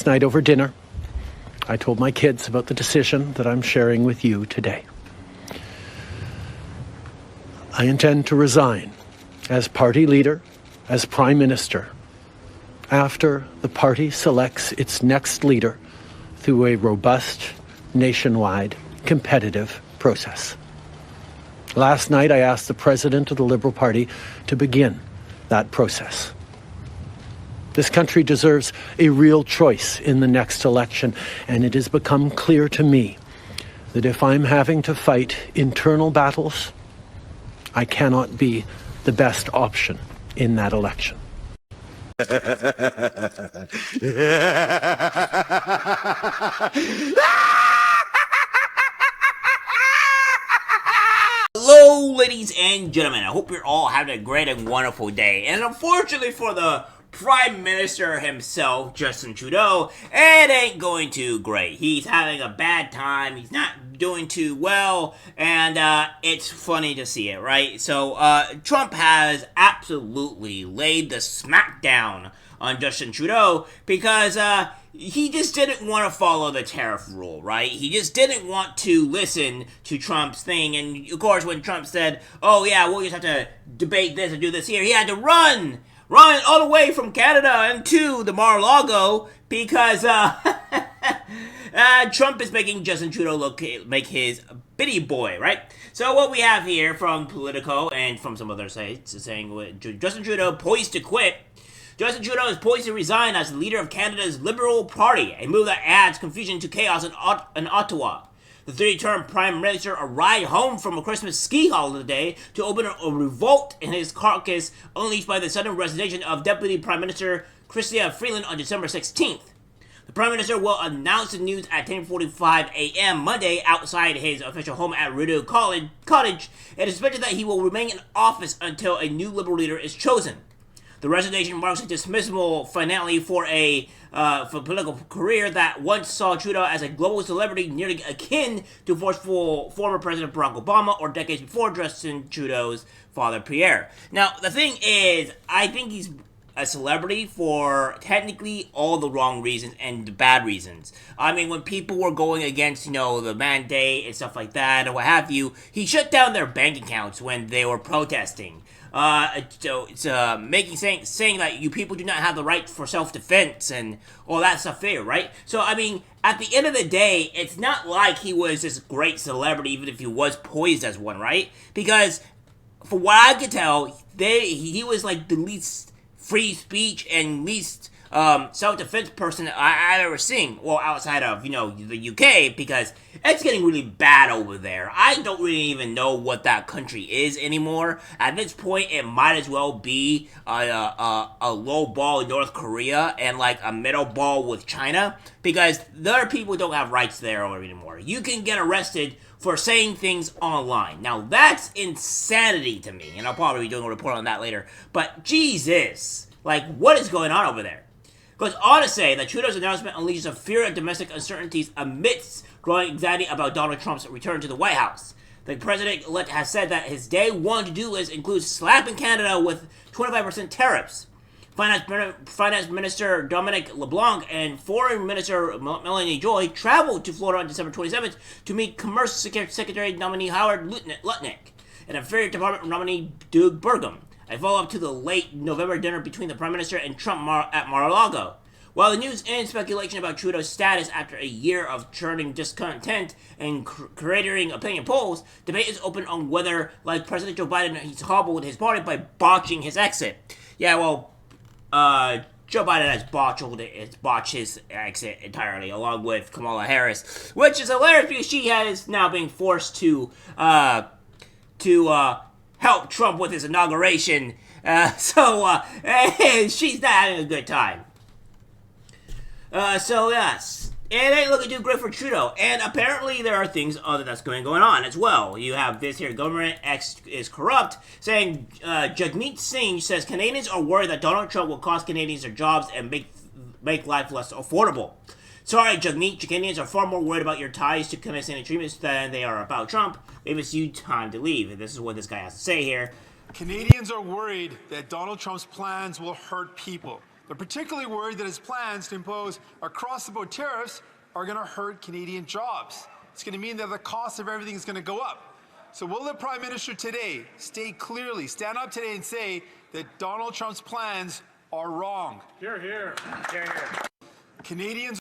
Last night over dinner, I told my kids about the decision that I'm sharing with you today. I intend to resign as party leader, as Prime Minister, after the party selects its next leader through a robust, nationwide, competitive process. Last night, I asked the President of the Liberal Party to begin that process. This country deserves a real choice in the next election, and it has become clear to me that if I'm having to fight internal battles, I cannot be the best option in that election. Hello, ladies and gentlemen. I hope you're all having a great and wonderful day. And unfortunately for the Prime Minister himself, Justin Trudeau, it ain't going too great. He's having a bad time. He's not doing too well. And it's funny to see it, right? So Trump has absolutely laid the smackdown on Justin Trudeau because he just didn't want to follow the tariff rule, right? He just didn't want to listen to Trump's thing. And of course, when Trump said, oh yeah, we'll just have to debate this and do this here, he had to run all the way from Canada and to the Mar-a-Lago because Trump is making Justin Trudeau make his bitty boy, right? So what we have here from Politico and from some other sites is saying Justin Trudeau poised to quit. Justin Trudeau is poised to resign as the leader of Canada's Liberal Party, a move that adds confusion to chaos in Ottawa. The 30-term Prime Minister arrived home from a Christmas ski holiday to open a revolt in his caucus unleashed by the sudden resignation of Deputy Prime Minister Chrystia Freeland on December 16th. The Prime Minister will announce the news at 10:45 a.m. Monday outside his official home at Rideau Cottage. It is expected that he will remain in office until a new Liberal leader is chosen. The resignation marks a dismissal finale for a political career that once saw Trudeau as a global celebrity nearly akin to forceful former President Barack Obama or decades before Justin Trudeau's father Pierre. Now, the thing is, I think he's a celebrity for technically all the wrong reasons and the bad reasons. I mean, when people were going against, the mandate and stuff like that and what have you, he shut down their bank accounts when they were protesting. So it's saying that you people do not have the right for self-defense and all that stuff there, right? So, I mean, at the end of the day, it's not like he was this great celebrity, even if he was poised as one, right? Because, for what I could tell, he was like the least free speech and least self-defense person I've ever seen. Well, outside of, the UK, because it's getting really bad over there. I don't really even know what that country is anymore. At this point, it might as well be a low ball in North Korea and like a middle ball with China, because their people don't have rights there anymore. You can get arrested for saying things online. Now, that's insanity to me, and I'll probably be doing a report on that later. But, Jesus, like, what is going on over there? Goes on to say that Trudeau's announcement unleashes a fear of domestic uncertainties amidst growing anxiety about Donald Trump's return to the White House. The president-elect has said that his day one to-do list includes slapping Canada with 25% tariffs. Finance Minister Dominic LeBlanc and Foreign Minister Melanie Joy traveled to Florida on December 27th to meet Commerce Secretary nominee Howard Lutnick and Interior Department nominee Doug Burgum, a follow-up to the late November dinner between the Prime Minister and Trump at Mar-a-Lago. While the news ends speculation about Trudeau's status after a year of churning discontent and creating opinion polls, debate is open on whether, like President Joe Biden, he's hobbled his party by botching his exit. Yeah, well, Joe Biden has botched his exit entirely, along with Kamala Harris, which is hilarious because she is now being forced to help Trump with his inauguration. So she's not having a good time. So yes, it ain't looking too great for Trudeau. And apparently there are things other that's going on as well. You have this here, government X is corrupt, saying Jagmeet Singh says Canadians are worried that Donald Trump will cost Canadians their jobs and make life less affordable. Sorry, Jagmeet, Canadians are far more worried about your ties to Canadian treatments than they are about Trump. Maybe it's you time to leave. And this is what this guy has to say here. Canadians are worried that Donald Trump's plans will hurt people. They're particularly worried that his plans to impose across-the-board tariffs are going to hurt Canadian jobs. It's going to mean that the cost of everything is going to go up. So will the Prime Minister today stand up today and say that Donald Trump's plans are wrong? Hear, hear. Hear, hear. Canadians.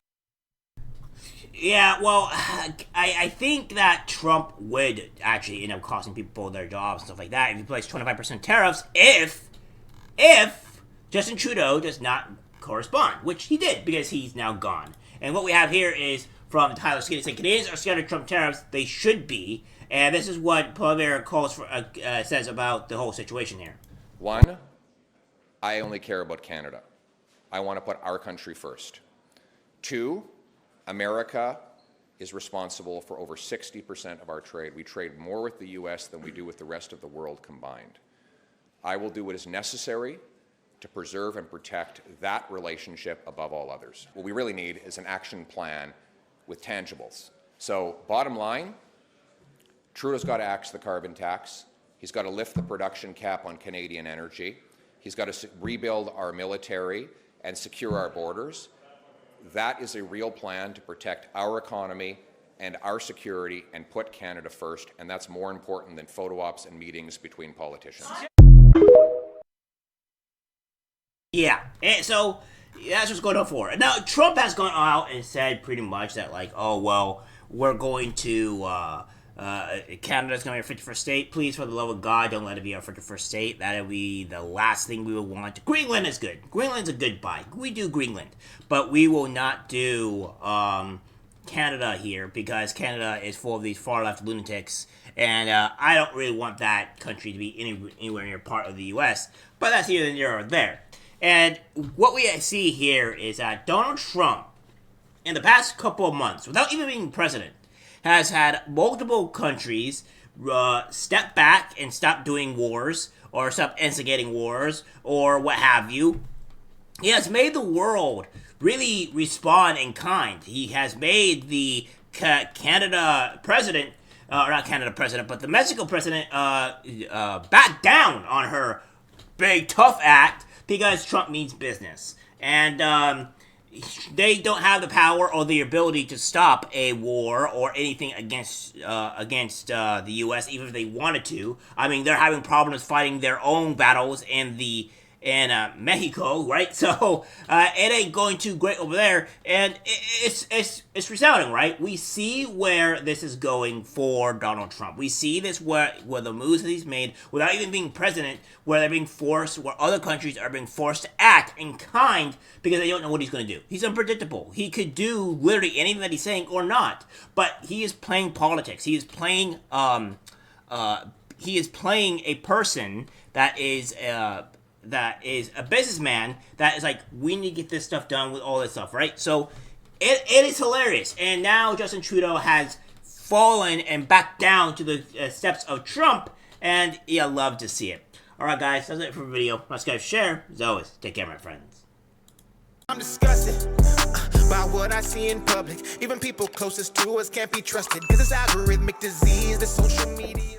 Yeah, well, I think that Trump would actually end up costing people their jobs and stuff like that if he placed 25% tariffs if Justin Trudeau does not correspond, which he did because he's now gone. And what we have here is from Tyler Skinner saying Canadians are scared of Trump tariffs. They should be. And this is what Poilievre calls for, says about the whole situation here. One, I only care about Canada. I want to put our country first. Two, America is responsible for over 60% of our trade. We trade more with the U.S. than we do with the rest of the world combined. I will do what is necessary to preserve and protect that relationship above all others. What we really need is an action plan with tangibles. So, bottom line, Trudeau's got to axe the carbon tax. He's got to lift the production cap on Canadian energy. He's got to rebuild our military and secure our borders. That is a real plan to protect our economy and our security and put Canada first, and that's more important than photo ops and meetings between politicians. Yeah, and so that's what's going on for. Now, Trump has gone out and said pretty much that, like, oh, well, we're going to, Canada's going to be our 51st state. Please, for the love of God, don't let it be our 51st state. That would be the last thing we would want. Greenland is good. Greenland's a good buy. We do Greenland. But we will not do Canada here because Canada is full of these far-left lunatics. And I don't really want that country to be anywhere near part of the U.S. But that's either here or there. And what we see here is that Donald Trump, in the past couple of months, without even being president, has had multiple countries step back and stop doing wars, or stop instigating wars, or what have you. He has made the world really respond in kind. He has made the Canada president, or not Canada president, but the Mexico president back down on her big tough act, because Trump means business. And they don't have the power or the ability to stop a war or anything against the U.S., even if they wanted to. I mean, they're having problems fighting their own battles in Mexico, right? So it ain't going too great over there, and it's resounding, right? We see where this is going for Donald Trump. We see this where the moves that he's made without even being president, where they're being forced, where other countries are being forced to act in kind because they don't know what he's going to do. He's unpredictable. He could do literally anything that he's saying or not, but he is playing politics. He is playing a person that is a businessman that is like, we need to get this stuff done with all this stuff, right? So it is hilarious. And now Justin Trudeau has fallen and backed down to the steps of Trump, and I love to see it. All right, guys, that's it for the video. Subscribe, share. As always, take care, my friends. I'm disgusted by what I see in public. Even people closest to us can't be trusted, because it's algorithmic disease, the social media.